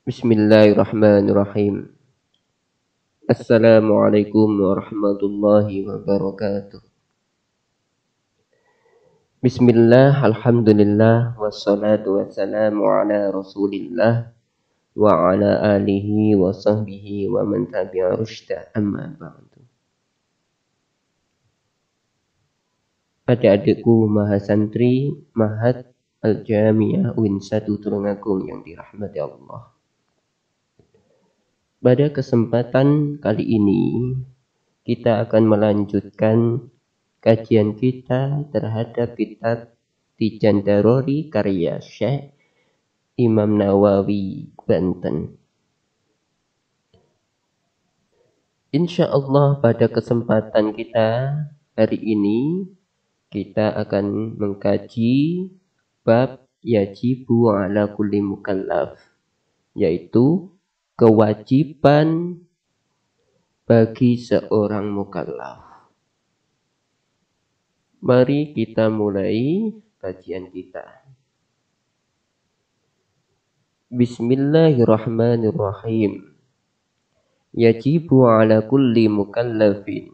Bismillahirrahmanirrahim. Assalamualaikum warahmatullahi wabarakatuh. Bismillah, alhamdulillah, wassalatu wassalamu ala rasulillah wa ala alihi wa sahbihi wa man tabi'a rusyda amma ba'du. Adik-adikku mahasantri Mahat Al-Jamiah UIN 1 Tulungagung yang dirahmati Allah. Pada kesempatan kali ini, kita akan melanjutkan kajian kita terhadap kitab Tijan Darori karya Syekh Imam Nawawi, Banten. Insya Allah pada kesempatan kita hari ini, kita akan mengkaji bab yajibu ala kulli mukallaf, yaitu kewajiban bagi seorang mukallaf. Mari kita mulai kajian kita. Bismillahirrahmanirrahim. Yajibu ala kulli mukallafin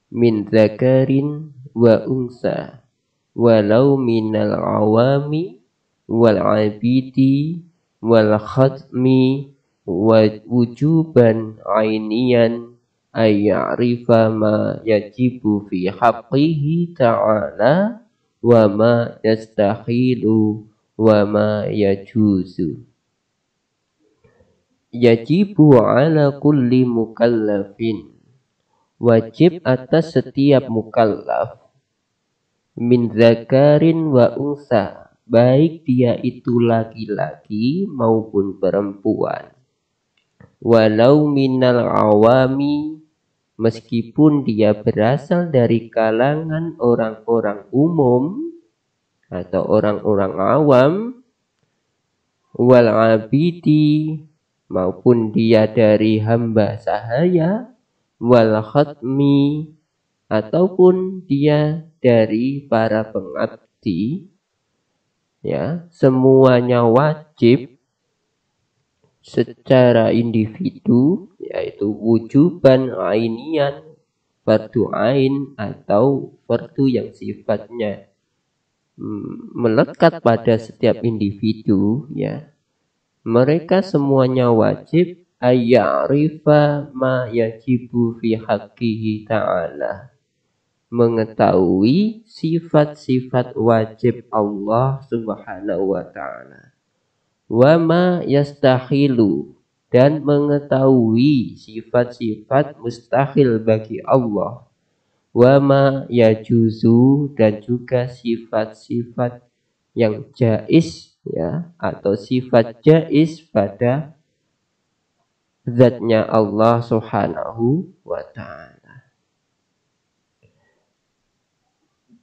min dzakarin wa unsa walau minal awami wal abidi wal khatmi wujuban ainian ayya'rifa ma yajibu fi haqqihi ta'ala wa ma yastahilu wa ma yajuzu. Yajibu ala kulli mukallafin, wajib atas setiap mukallaf, min zakarin wa unsa, baik dia itu laki-laki maupun perempuan, walau minal awami, meskipun dia berasal dari kalangan orang-orang umum atau orang-orang awam, wal abidi, maupun dia dari hamba sahaya, wal khatmi, ataupun dia dari para pengabdi, ya, semuanya wajib secara individu, yaitu wujuban ainian, fardu ain atau fardu yang sifatnya melekat pada setiap individu, ya. Mereka semuanya wajib ayya'rifa ma yajibu fi haqqihi ta'ala, mengetahui sifat-sifat wajib Allah Subhanahu wa ta'ala, wa ma yastahilu, dan mengetahui sifat-sifat mustahil bagi Allah, wa ma yajuzu, dan juga sifat-sifat yang jaiz, ya, atau sifat jaiz pada zatnya Allah Subhanahu wa ta'ala.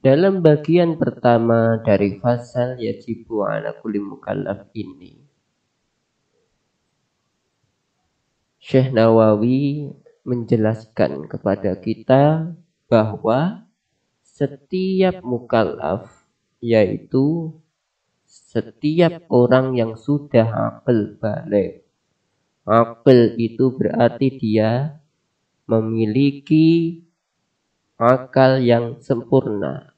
Dalam bagian pertama dari fasal yajibu ala kulli mukallaf ini, Syekh Nawawi menjelaskan kepada kita bahwa setiap mukallaf, yaitu setiap orang yang sudah aqil balik. Aqil itu berarti dia memiliki akal yang sempurna,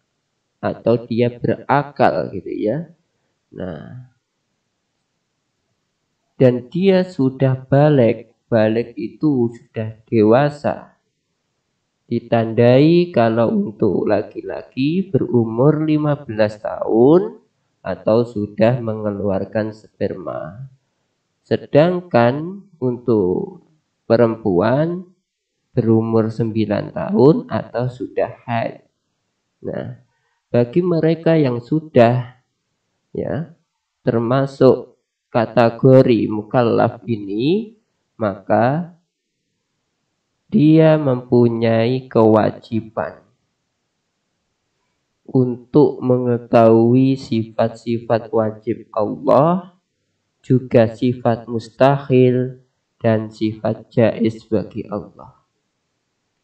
atau dia berakal gitu ya. Nah, dan dia sudah balik. Balik itu sudah dewasa. Ditandai kalau untuk laki-laki berumur 15 tahun atau sudah mengeluarkan sperma. Sedangkan untuk perempuan berumur 9 tahun atau sudah haid. Nah, bagi mereka yang sudah, ya, termasuk kategori mukallaf ini, maka dia mempunyai kewajiban untuk mengetahui sifat-sifat wajib Allah, juga sifat mustahil dan sifat jaiz bagi Allah.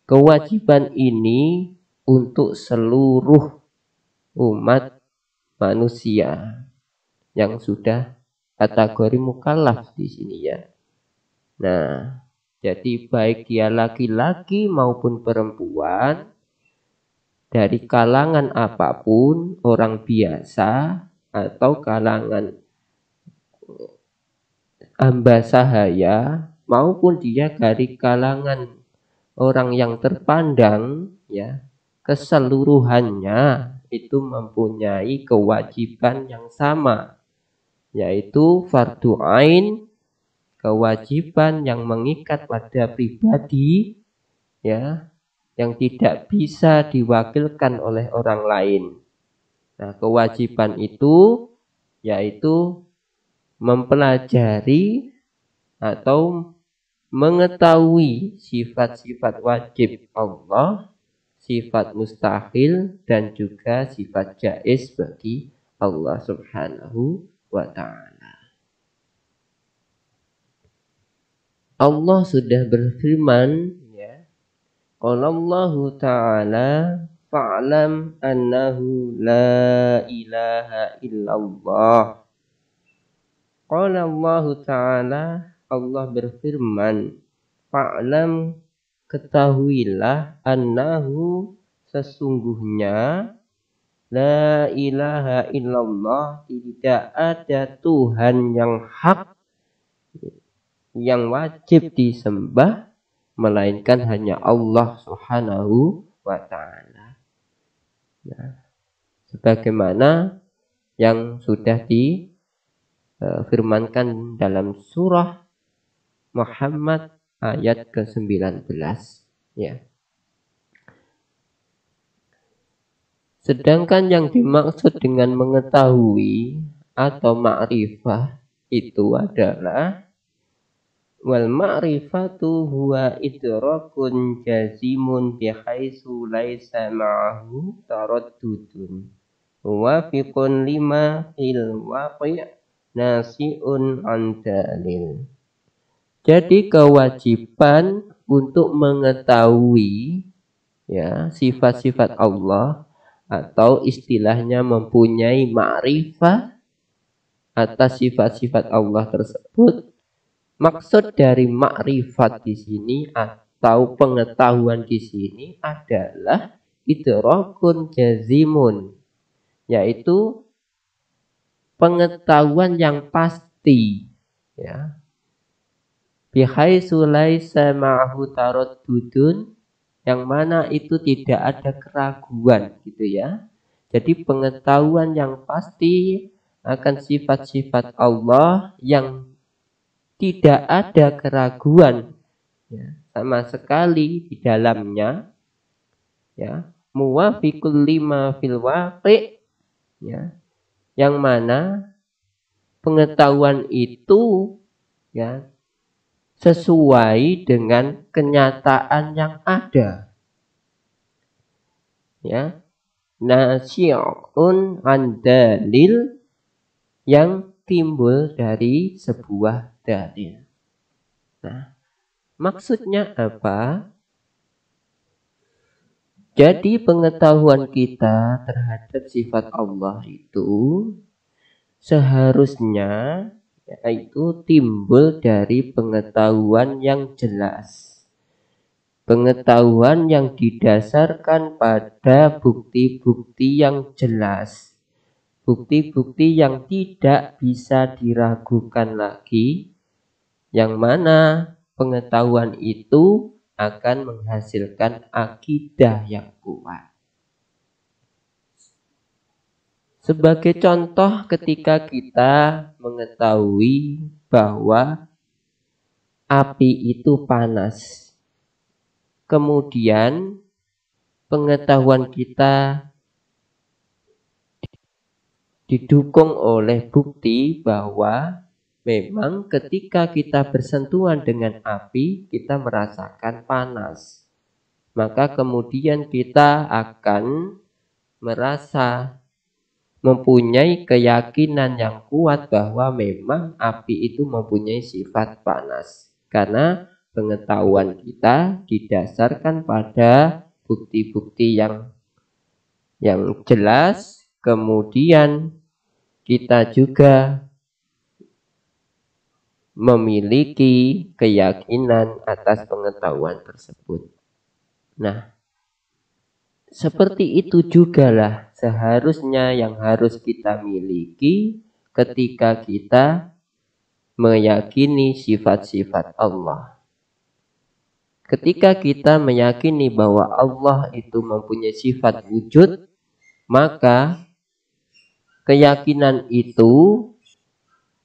Kewajiban ini untuk seluruh umat manusia yang sudah kategori mukallaf di sini ya. Nah, jadi baik dia laki-laki maupun perempuan, dari kalangan apapun, orang biasa atau kalangan hamba sahaya, maupun dia dari kalangan orang yang terpandang, ya, keseluruhannya itu mempunyai kewajiban yang sama, yaitu fardu ain, kewajiban yang mengikat pada pribadi, ya, yang tidak bisa diwakilkan oleh orang lain. Nah, kewajiban itu yaitu mempelajari atau mengetahui sifat-sifat wajib Allah, sifat mustahil, dan juga sifat jaiz bagi Allah Subhanahu wa ta'ala. Allah sudah berfirman, ya, qala Allah ta'ala fa'lam annahu la ilaha illallah. Qala Allah ta'ala, Allah berfirman, fa'lam, ketahuilah, annahu, sesungguhnya, la ilaha illallah, tidak ada Tuhan yang hak, yang wajib disembah, melainkan hanya Allah Subhanahu wa ta'ala. Nah, sebagaimana yang sudah difirmankan dalam surah Muhammad ayat ke-19, ya. Sedangkan yang dimaksud dengan mengetahui atau ma'rifah itu adalah wal ma'rifatu huwa idrakun jazimun bihaitsu laisa ma'ahu taraddudun muwafiqun lima fil waqi' nasi'un an dalil. Jadi kewajiban untuk mengetahui, ya, sifat-sifat Allah, atau istilahnya mempunyai ma'rifah atas sifat-sifat Allah tersebut. Maksud dari makrifat di sini atau pengetahuan di sini adalah idrakun jazimun, yaitu pengetahuan yang pasti, ya. Bihaitsu laisa ma'ahu taraddudun, yang mana itu tidak ada keraguan, gitu ya. Jadi pengetahuan yang pasti akan sifat-sifat Allah yang tidak ada keraguan, ya, sama sekali di dalamnya, ya, muwafiqul lima fil waqi', ya, yang mana pengetahuan itu, ya, sesuai dengan kenyataan yang ada, ya, nasi'un an dalil, yang timbul dari sebuah dalil. Nah, maksudnya apa? Jadi pengetahuan kita terhadap sifat Allah itu seharusnya yaitu timbul dari pengetahuan yang jelas, pengetahuan yang didasarkan pada bukti-bukti yang jelas, bukti-bukti yang tidak bisa diragukan lagi, yang mana pengetahuan itu akan menghasilkan akidah yang kuat. Sebagai contoh, ketika kita mengetahui bahwa api itu panas, kemudian pengetahuan kita didukung oleh bukti bahwa memang ketika kita bersentuhan dengan api, kita merasakan panas. Maka kemudian kita akan merasa mempunyai keyakinan yang kuat bahwa memang api itu mempunyai sifat panas. Karena pengetahuan kita didasarkan pada bukti-bukti yang jelas, kemudian kita juga memiliki keyakinan atas pengetahuan tersebut. Nah, seperti itu jugalah seharusnya yang harus kita miliki ketika kita meyakini sifat-sifat Allah. Ketika kita meyakini bahwa Allah itu mempunyai sifat wujud, maka keyakinan itu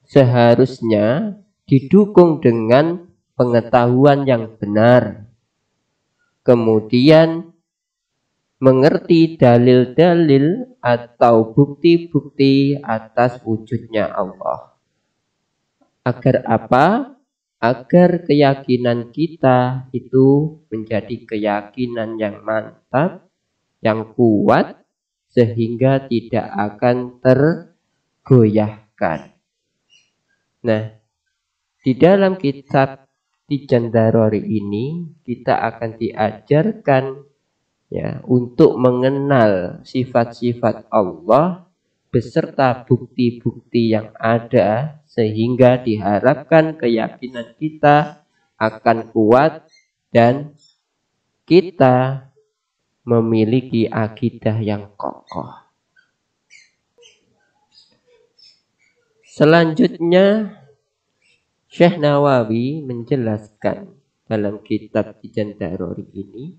seharusnya didukung dengan pengetahuan yang benar. Kemudian mengerti dalil-dalil atau bukti-bukti atas wujudnya Allah. Agar apa? Agar keyakinan kita itu menjadi keyakinan yang mantap, yang kuat, sehingga tidak akan tergoyahkan. Nah, di dalam kitab Tijan Darori ini kita akan diajarkan ya untuk mengenal sifat-sifat Allah beserta bukti-bukti yang ada, sehingga diharapkan keyakinan kita akan kuat dan kita memiliki akidah yang kokoh. Selanjutnya Syekh Nawawi menjelaskan dalam kitab Tijan Darori ini,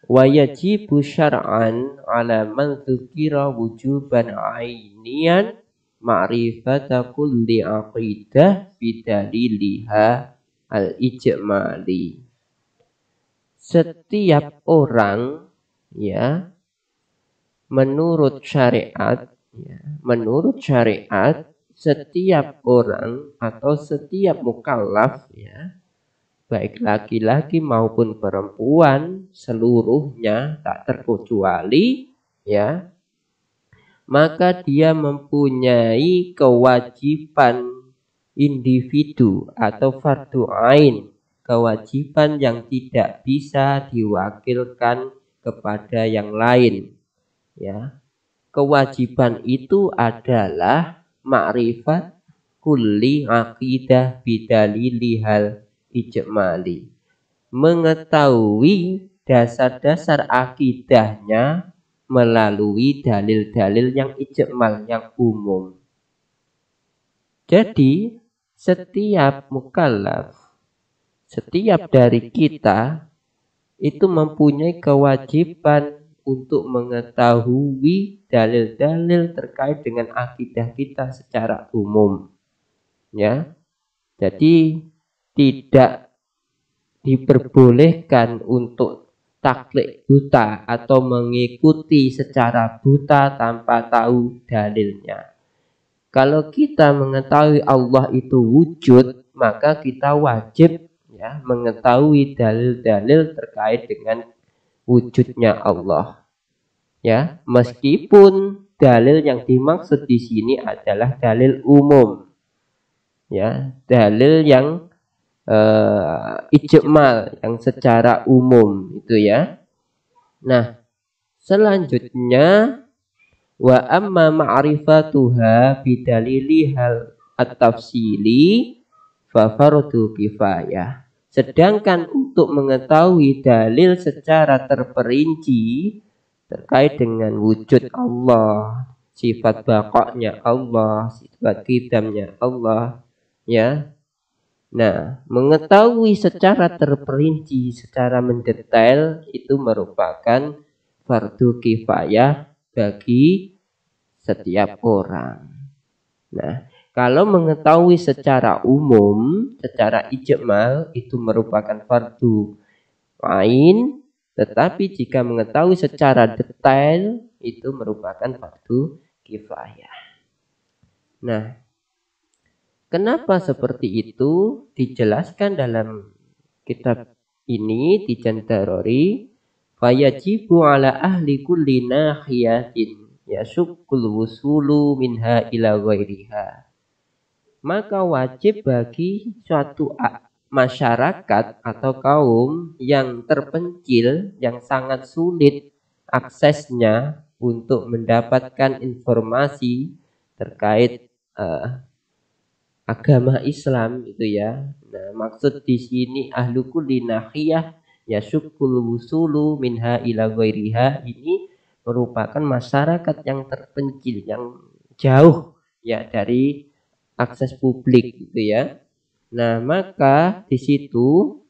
wa yajibu syar'an ala man dzukira wujuban ainian ma'rifata kulli aqidah bidaliliha al-ijmali. Setiap orang ya menurut syariat setiap orang atau setiap mukallaf ya, baik laki-laki maupun perempuan, seluruhnya tak terkecuali ya, maka dia mempunyai kewajiban individu atau fardu ain, kewajiban yang tidak bisa diwakilkan kepada yang lain ya. Kewajiban itu adalah ma'rifat kulli aqidah bidalilihal ijmali, mengetahui dasar-dasar akidahnya melalui dalil-dalil yang ijmal, yang umum. Jadi setiap mukallaf, setiap dari kita itu mempunyai kewajiban untuk mengetahui dalil-dalil terkait dengan akidah kita secara umum. Ya. Jadi tidak diperbolehkan untuk taklid buta atau mengikuti secara buta tanpa tahu dalilnya. Kalau kita mengetahui Allah itu wujud, maka kita wajib ya mengetahui dalil-dalil terkait dengan wujudnya Allah. Ya, meskipun dalil yang dimaksud di sini adalah dalil umum. Ya, dalil yang ijmal, yang secara umum itu ya. Nah, selanjutnya wa amma ma'rifatuha bidalilihal at-tafsili fa fardu kifayah. Sedangkan untuk mengetahui dalil secara terperinci terkait dengan wujud Allah, sifat baqa'nya Allah, sifat qidamnya Allah, ya. Nah, mengetahui secara terperinci, secara mendetail itu merupakan fardu kifayah bagi setiap orang. Nah, kalau mengetahui secara umum, secara ijmal itu merupakan fardu ain, tetapi jika mengetahui secara detail itu merupakan fardu kifayah. Nah, kenapa seperti itu? Dijelaskan dalam kitab ini Tijan Darori, fayajibu ala ahli kulli nahiyatin yasukul wusulu minha ila ghairiha. Maka wajib bagi suatu masyarakat atau kaum yang terpencil, yang sangat sulit aksesnya untuk mendapatkan informasi terkait agama Islam itu ya. Nah, maksud di sini ahlu kulli nahiyah yasyukul wusulu minha ila ghairiha ini merupakan masyarakat yang terpencil, yang jauh ya dari akses publik gitu ya. Nah, maka di situ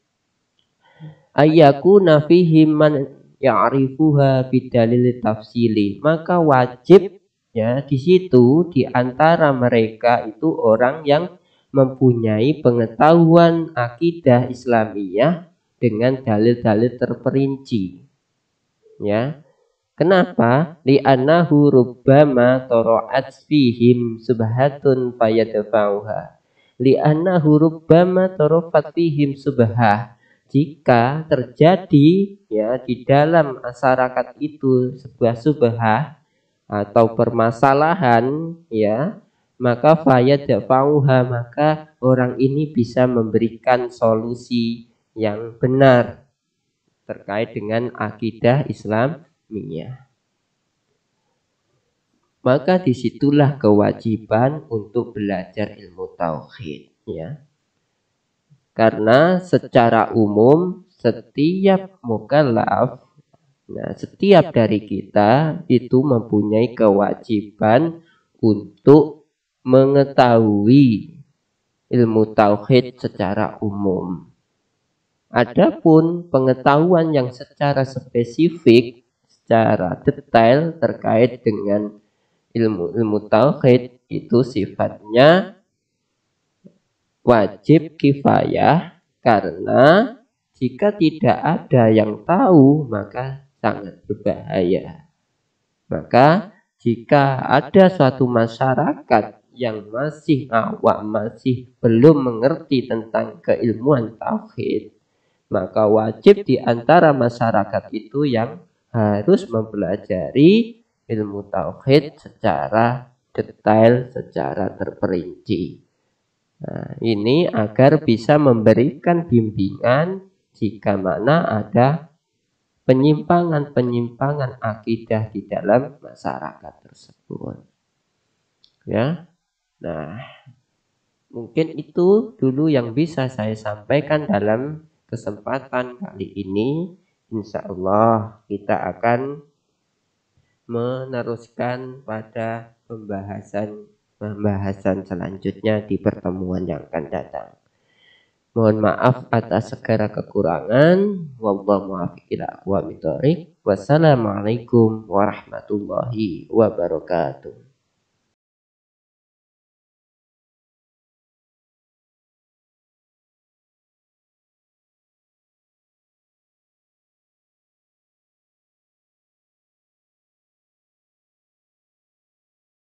ayyakuna fihim man ya'rifuha bidalil tafsili. Maka wajib ya di situ di antara mereka itu orang yang mempunyai pengetahuan akidah Islamiyah dengan dalil-dalil terperinci. Ya. Kenapa? Li'annahu rubbama tara'at fihim subhatun fayadfa'uha. Li'annahu rubbama tara'at fihim subhah. Jika terjadi ya di dalam masyarakat itu sebuah subhah atau permasalahan ya, maka fayadfa'uha, maka orang ini bisa memberikan solusi yang benar terkait dengan akidah Islamiyah. Maka disitulah kewajiban untuk belajar ilmu tauhid ya. Karena secara umum setiap mukallaf, nah setiap dari kita itu mempunyai kewajiban untuk mengetahui ilmu tauhid secara umum. Adapun pengetahuan yang secara spesifik, secara detail terkait dengan ilmu tauhid itu sifatnya wajib kifayah, karena jika tidak ada yang tahu maka sangat berbahaya. Maka jika ada suatu masyarakat yang masih awam, masih belum mengerti tentang keilmuan tauhid, maka wajib di antara masyarakat itu yang harus mempelajari ilmu tauhid secara detail, secara terperinci. Nah, ini agar bisa memberikan bimbingan jika mana ada penyimpangan-penyimpangan akidah di dalam masyarakat tersebut. Ya. Nah, mungkin itu dulu yang bisa saya sampaikan dalam kesempatan kali ini. Insya Allah kita akan meneruskan pada pembahasan selanjutnya di pertemuan yang akan datang. Mohon maaf atas segala kekurangan. Wallahu muwaffiq ila aqwamit thoriq. Wassalamualaikum warahmatullahi wabarakatuh.